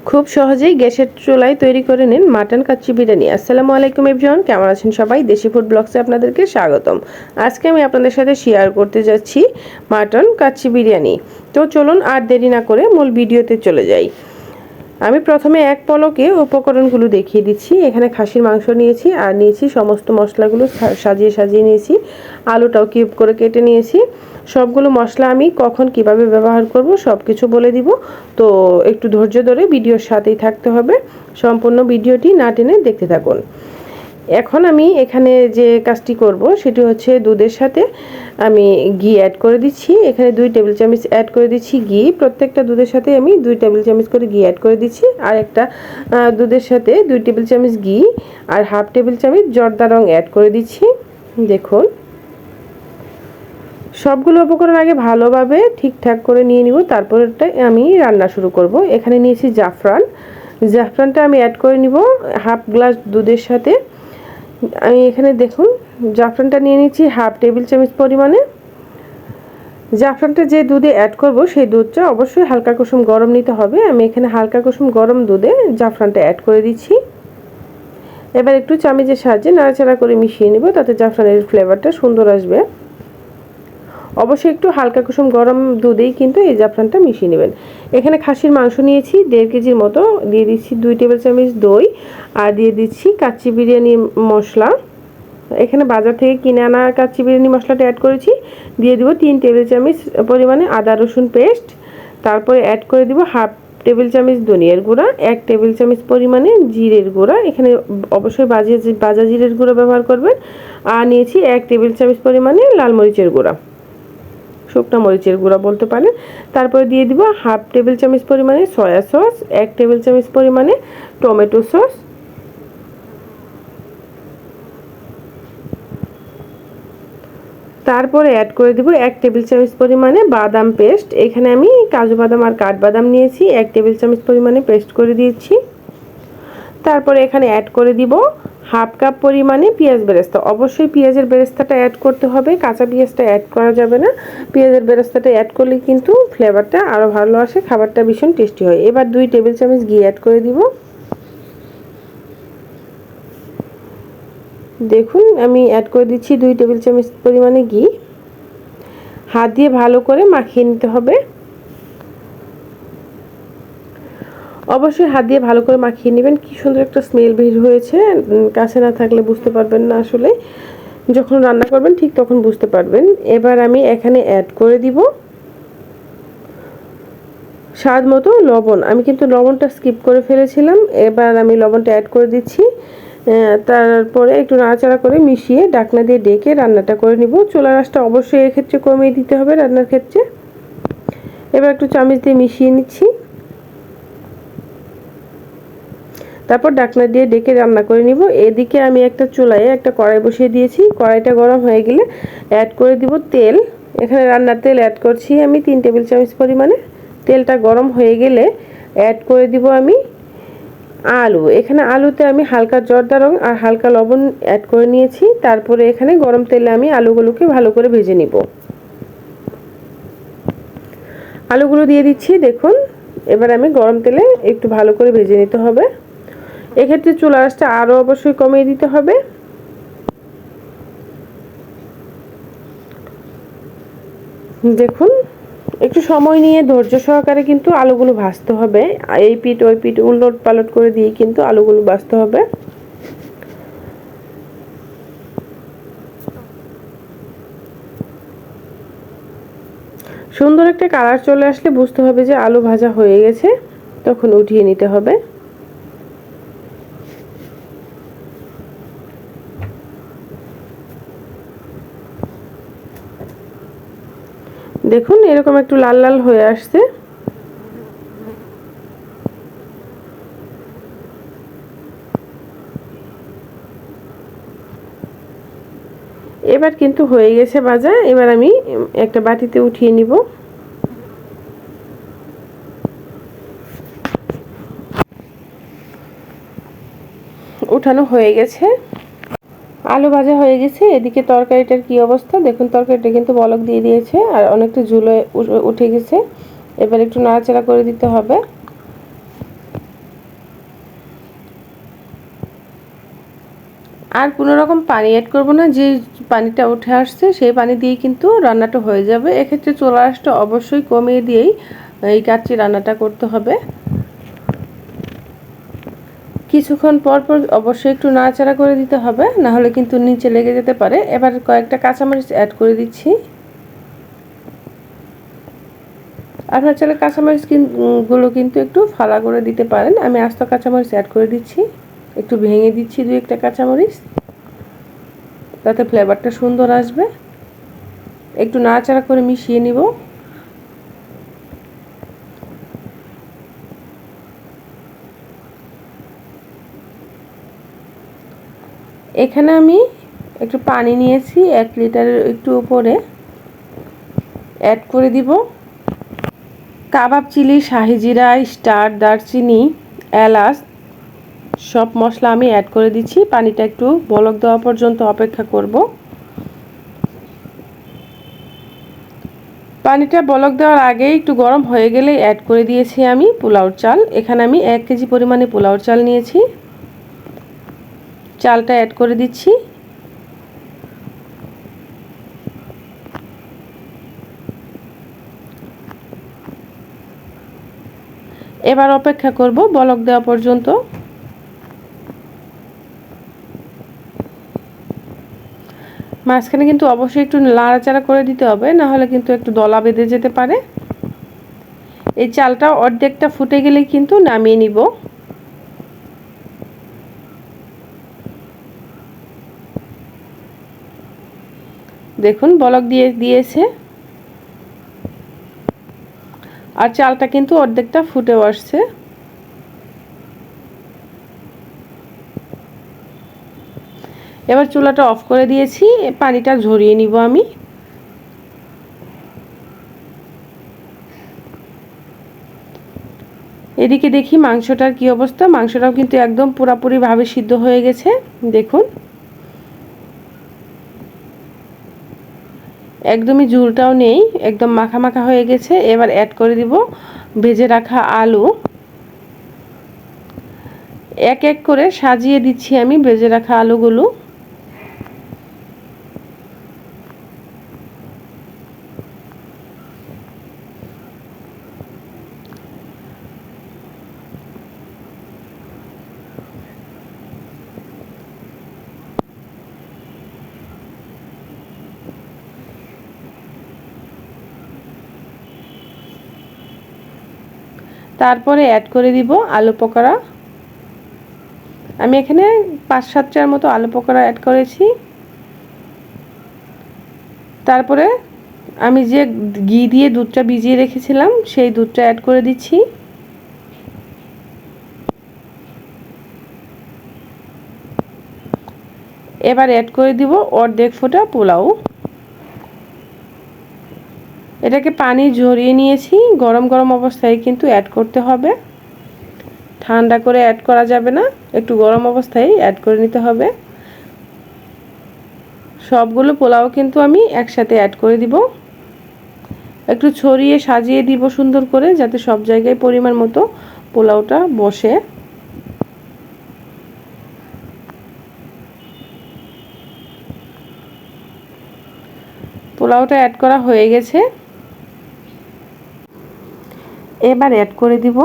খুব সহজেই গ্যাসের চুলায় তৈরি করে নিন মাটন কাচ্চি বিরিয়ানি। আসসালামু আলাইকুম এভরিওয়ান, কেমন আছেন সবাই? দেশি ফুড ব্লগসে আপনাদেরকে স্বাগতম। আজকে আমি আপনাদের সাথে শেয়ার করতে যাচ্ছি মাটন কাচ্চি বিরিয়ানি। তো চলুন আর দেরি না করে মূল ভিডিওতে চলে যাই। আমি প্রথমে এক পলকে উপকরণগুলো দেখিয়ে দিচ্ছি। এখানে খাসির মাংস নিয়েছি আর নিয়েছি সমস্ত মশলাগুলো সাজিয়ে সাজিয়ে নিয়েছি। আলুটাও কিউব করে কেটে নিয়েছি। সবগুলো মশলা আমি কখন কিভাবে ব্যবহার করব সব কিছু বলে দিব। তো একটু ধৈর্য ধরে ভিডিওর সাথেই থাকতে হবে, সম্পূর্ণ ভিডিওটি না টেনে দেখতে থাকুন। এখন আমি এখানে যে কাজটি করব সেটি হচ্ছে দুধের সাথে আমি ঘি অ্যাড করে দিচ্ছি। এখানে 2 টেবিল চামচ অ্যাড করে দিচ্ছি ঘি। প্রত্যেকটা দুধের সাথে আমি 2 টেবিল চামচ করে ঘি অ্যাড করে দিচ্ছি। আর একটা দুধের সাথে 2 টেবিল চামচ ঘি আর হাফ টেবিল চামচ জর্দা রং অ্যাড করে দিচ্ছি। দেখুন, সবগুলো উপকরণ আগে ভালোভাবে ঠিকঠাক করে নিয়ে নিব, তারপরটা আমি রান্না শুরু করব। এখানে নিয়েছি জাফরানটা আমি অ্যাড করে নিব হাফ গ্লাস দুধের সাথে। আমি এখানে দেখুন জাফরানটা নিয়ে নিচ্ছি হাফ টেবিল চামচ পরিমাণে। জাফরানটা যে দুধে অ্যাড করব সেই দুধটা অবশ্যই হালকা কুসুম গরম নিতে হবে। আমি এখানে হালকা কুসুম গরম দুধে জাফরানটা অ্যাড করে দিচ্ছি। এবার একটু চামচের সাহায্যে নাড়াচাড়া করে মিশিয়ে নিব, তাতে জাফরানের ফ্লেভারটা সুন্দর আসবে। অবশ্যই একটু হালকা কুসুম গরম দুধেই কিন্তু এই জাফরানটা মিশিয়ে নেবেন। এখানে খাসির মাংস নিয়েছি 1.5 কেজির মতো। দিয়ে দিচ্ছি 2 টেবিল চামচ দই আর দিয়ে দিচ্ছি কাচ্চি বিরিয়ানি মশলা। এখানে বাজার থেকে কিনে আনা কাচ্চি বিরিয়ানি মশলাটা অ্যাড করেছি। দিয়ে দিব 3 টেবিল চামচ পরিমাণে আদা রসুন পেস্ট। তারপরে অ্যাড করে দিব হাফ টেবিল চামচ ধনিয়ার গুঁড়া, 1 টেবিল চামচ পরিমাণে জিরের গুঁড়া। এখানে অবশ্যই ভাজা জিরের গুঁড়া ব্যবহার করবেন। আর নিয়েছি 1 টেবিল চামচ পরিমাণে লাল মরিচের গুঁড়া, শুকনো মরিচের গুঁড়া বলতে পারেন। তারপরে দিয়ে দিব হাফ টেবিল চামচ পরিমাণে সয়া সস, 1 টেবিল চামচ পরিমাণে টমেটো সস। তারপরে অ্যাড করে দিব 1 টেবিল চামচ পরিমাণে বাদাম পেস্ট। এখানে আমি কাজু বাদাম আর কাঠবাদাম নিয়েছি, 1 টেবিল চামচ পরিমাণে পেস্ট করে দিয়েছি। তারপরে এখানে অ্যাড করে দিব হাফ কাপ পরিমাণে পেঁয়াজ বেরেস্তা। অবশ্যই পেঁয়াজের বেরেস্তাটা অ্যাড করতে হবে, কাঁচা পেঁয়াজটা অ্যাড করা যাবে না। পেঁয়াজের বেরেস্তাটা অ্যাড করলে কিন্তু ফ্লেভারটা আরও ভালো আসে, খাবারটা ভীষণ টেস্টি হয়। এবার 2 টেবিল চামচ ঘি অ্যাড করে দিব। দেখুন আমি অ্যাড করে দিচ্ছি 2 টেবিল চামচ পরিমাণে ঘি। হাত দিয়ে ভালো করে মাখিয়ে নিতে হবে। অবশ্যই হাত দিয়ে ভালো করে মাখিয়ে নেবেন। কি সুন্দর একটা স্মেল বের হয়েছে, কাছে না থাকলে বুঝতে পারবেন না, আসলে যখন রান্না করবেন ঠিক তখন বুঝতে পারবেন। এবার আমি এখানে অ্যাড করে দিব স্বাদ মতো লবণ। আমি কিন্তু লবণটা স্কিপ করে ফেলেছিলাম, এবার আমি লবণটা অ্যাড করে দিচ্ছি। তারপরে একটু নাড়াচাড়া করে মিশিয়ে ঢাকনা দিয়ে ডেকে রান্নাটা করে নিব। চুলার আঁচটা অবশ্যই এক্ষেত্রে কমিয়ে দিতে হবে রান্নার ক্ষেত্রে। এবার একটু চামচ দিয়ে মিশিয়ে নিচ্ছি, তারপর ঢাকনা দিয়ে ডেকে রান্না করে নিব। এদিকে আমি একটা চুলায় একটা কড়াই বসিয়ে দিয়েছি। কড়াইটা গরম হয়ে গেলে অ্যাড করে দিব তেল। এখানে রান্নার তেল অ্যাড করছি আমি 3 টেবিল চামচ পরিমাণে। তেলটা গরম হয়ে গেলে অ্যাড করে দিব আমি আলু। এখানে আলুতে আমি হালকা জর্দা রং আর হালকা লবণ অ্যাড করে নিয়েছি। তারপরে এখানে গরম তেলে আমি আলুগুলোকে ভালো করে ভেজে নিব। আলুগুলো দিয়ে দিচ্ছি। দেখুন, এবার আমি গরম তেলে একটু ভালো করে ভেজে নিতে হবে। এক্ষেত্রে চুলার আঁচটা আরও অবশ্যই কমিয়ে দিতে হবে। দেখুন, একটু সময় নিয়ে ধৈর্য সহকারে কিন্তু আলুগুলো ভাজতে হবে। এই পিঠ ওই পিঠ উলট পালট করে দিয়ে কিন্তু আলুগুলো ভাজতে হবে। সুন্দর একটা কালার চলে আসলে বুঝতে হবে যে আলু ভাজা হয়ে গেছে, তখন উঠিয়ে নিতে হবে। দেখুন এরকম একটু লাল লাল হয়ে আসছে। এবার কিন্তু হয়ে গেছে ভাজা। এবার আমি একটা বাটিতে উঠিয়ে নিব। উঠানো হয়ে গেছে, আলু ভাজা হয়ে গেছে। এদিকে তরকারিটার কি অবস্থা দেখুন, তরকারিটা কিন্তু বলক দিয়ে দিয়েছে আর অনেকটা ঝুলে উঠে গেছে। এবার একটু নাড়াচাড়া করে দিতে হবে। আর কোনো রকম পানি অ্যাড করব না, যে পানিটা উঠে আসছে সেই পানি দিয়েই কিন্তু রান্নাটা হয়ে যাবে। এক্ষেত্রে চুলার আঁচটা অবশ্যই কমিয়ে দিয়েই এই কাচ্চি রান্নাটা করতে হবে। কিছুক্ষণ পর পর অবশ্যই একটু নাড়াচাড়া করে দিতে হবে, না হলে কিন্তু নিচে লেগে যেতে পারে। এবার কয়েকটা কাঁচামরিচ অ্যাড করে দিচ্ছি। আপনার চাইলে কাঁচামরিচ গুলো কিন্তু একটু ফালা করে দিতে পারেন। আমি আস্ত কাঁচামরিচ অ্যাড করে দিচ্ছি, একটু ভেঙে দিচ্ছি দুই একটা কাঁচামরিচ, তাতে ফ্লেভারটা সুন্দর আসবে। একটু নাড়াচাড়া করে মিশিয়ে নিব। এখানে আমি একটু পানি নিয়েছি 1 লিটারের একটু উপরে, অ্যাড করে দিব কাবাব চিলি, শাহি জিরা, স্টার, দারচিনি, এলাচ সব মশলা আমি অ্যাড করে দিচ্ছি। পানিটা একটু বলক দেওয়া পর্যন্ত অপেক্ষা করব। পানিটা বলক দেওয়ার আগে একটু গরম হয়ে গেলে অ্যাড করে দিয়েছি আমি পোলাওর চাল। এখানে আমি 1 কেজি পরিমাণে পোলাওর চাল নিয়েছি। চালটা অ্যাড করে দিচ্ছি। এবার অপেক্ষা করব বলক দেওয়া পর্যন্ত। মাঝখানে কিন্তু অবশ্যই একটু নাড়াচাড়া করে দিতে হবে, না হলে কিন্তু একটু দলা বেঁধে যেতে পারে। এই চালটা অর্ধেকটা ফুটে গেলে কিন্তু নামিয়ে নিব। দেখুন বলক দিয়েছে, আর চালটা কিন্তু অর্ধেকটা ফুটেও আসছে। এবার চুলাটা অফ করে দিয়েছি, পানিটা ঝরিয়ে নিব আমি। এদিকে দেখি মাংসটার কি অবস্থা। মাংসটাও কিন্তু একদম পুরোপুরি ভাবে সিদ্ধ হয়ে গেছে। দেখুন একদমই ঝোলটাও নেই, একদম মাখা মাখা হয়ে গেছে। এবার অ্যাড করে দিব ভেজে রাখা আলু। এক এক করে সাজিয়ে দিচ্ছি আমি ভেজে রাখা আলুগুলো। তারপরে অ্যাড করে দিব আলু পকোড়া। আমি এখানে 5-7টার মতো আলু পকোড়া অ্যাড করেছি। তারপরে আমি যে ঘি দিয়ে দুধটা ভিজিয়ে রেখেছিলাম সেই দুধটা অ্যাড করে দিচ্ছি। এবার অ্যাড করে দিব অর্ধেক ফোঁটা পোলাও। এটাকে পানি ঝরিয়ে নিয়েছি, গরম গরম অবস্থায় কিন্তু অ্যাড করতে হবে, ঠান্ডা করে অ্যাড করা যাবে না, একটু গরম অবস্থায় অ্যাড করে নিতে হবে। সবগুলো পোলাও কিন্তু আমি একসাথে অ্যাড করে দিব। একটু ছড়িয়ে সাজিয়ে দিব সুন্দর করে, যাতে সব জায়গায় পরিমাণ মতো পোলাওটা বসে। পোলাওটা অ্যাড করা হয়ে গেছে। এবার অ্যাড করে দিব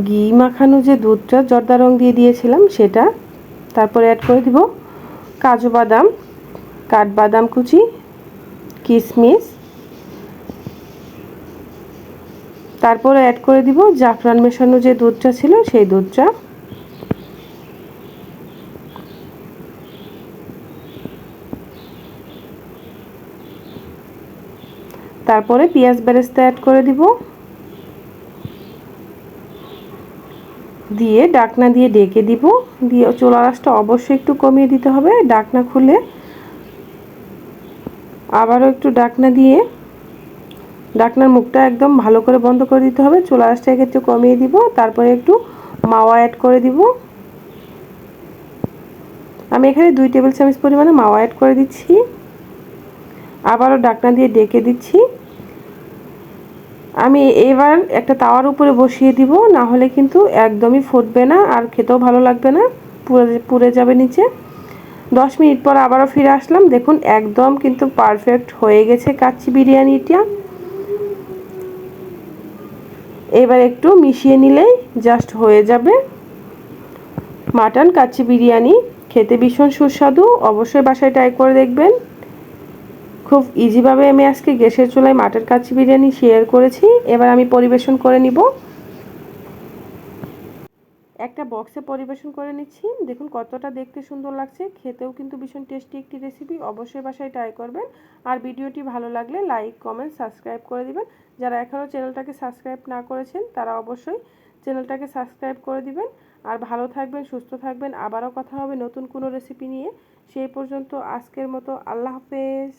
ঘি মাখানো যে দুধটা জর্দা রং দিয়ে দিয়েছিলাম সেটা। তারপরে অ্যাড করে দিব কাজু বাদাম, কাঠবাদাম কুচি, কিশমিশ। তারপরে অ্যাড করে দিব জাফরান মেশানো যে দুধটা ছিল সেই দুধটা। তারপরে পেঁয়াজ বেরেস্তা অ্যাড করে দিব, দিয়ে ঢাকনা দিয়ে ঢেকে দিব। দিয়ে চুলার আঁচটা অবশ্যই একটু কমিয়ে দিতে হবে। ঢাকনা খুলে আবারও একটু ঢাকনা দিয়ে ঢাকনার মুখটা একদম ভালো করে বন্ধ করে দিতে হবে। চুলার আঁচটা একটু কমিয়ে দিব। তারপরে একটু মাওয়া অ্যাড করে দিব। আমি এখানে 2 টেবিল চামচ পরিমাণে মাওয়া অ্যাড করে দিচ্ছি। আবারও ঢাকনা দিয়ে ঢেকে দিচ্ছি। আমি এবার একটা তাওয়ার উপরে বসিয়ে দিব, না হলে কিন্তু একদমই ফুটবে না আর খেতেও ভালো লাগবে না, পুড়ে যাবে নিচে। 10 মিনিট পর আবারও ফিরে আসলাম। দেখুন একদম কিন্তু পারফেক্ট হয়ে গেছে কাচ্চি বিরিয়ানিটা। এবার একটু মিশিয়ে নিলেই জাস্ট হয়ে যাবে মাটন কাচ্চি বিরিয়ানি। খেতে ভীষণ সুস্বাদু, অবশ্যই বাসায় ট্রাই করে দেখবেন। খুব ইজিভাবে আমি আজকে গ্যাসের চুলায় মাটন কাচ্চি বিরিয়ানি শেয়ার করেছি। এবার আমি পরিবেশন করে নিব। একটা বক্সে পরিবেশন করে নিচ্ছি। দেখুন কতটা দেখতে সুন্দর লাগছে, খেতেও কিন্তু ভীষণ টেস্টি একটি রেসিপি। অবশ্যই বাসায় ট্রাই করবেন। আর ভিডিওটি ভালো লাগলে লাইক, কমেন্ট, সাবস্ক্রাইব করে দিবেন। যারা এখনও চ্যানেলটাকে সাবস্ক্রাইব না করেছেন তারা অবশ্যই চ্যানেলটাকে সাবস্ক্রাইব করে দিবেন। আর ভালো থাকবেন, সুস্থ থাকবেন। আবারও কথা হবে নতুন কোনো রেসিপি নিয়ে। সেই পর্যন্ত আজকের মতো আল্লাহ হাফেজ।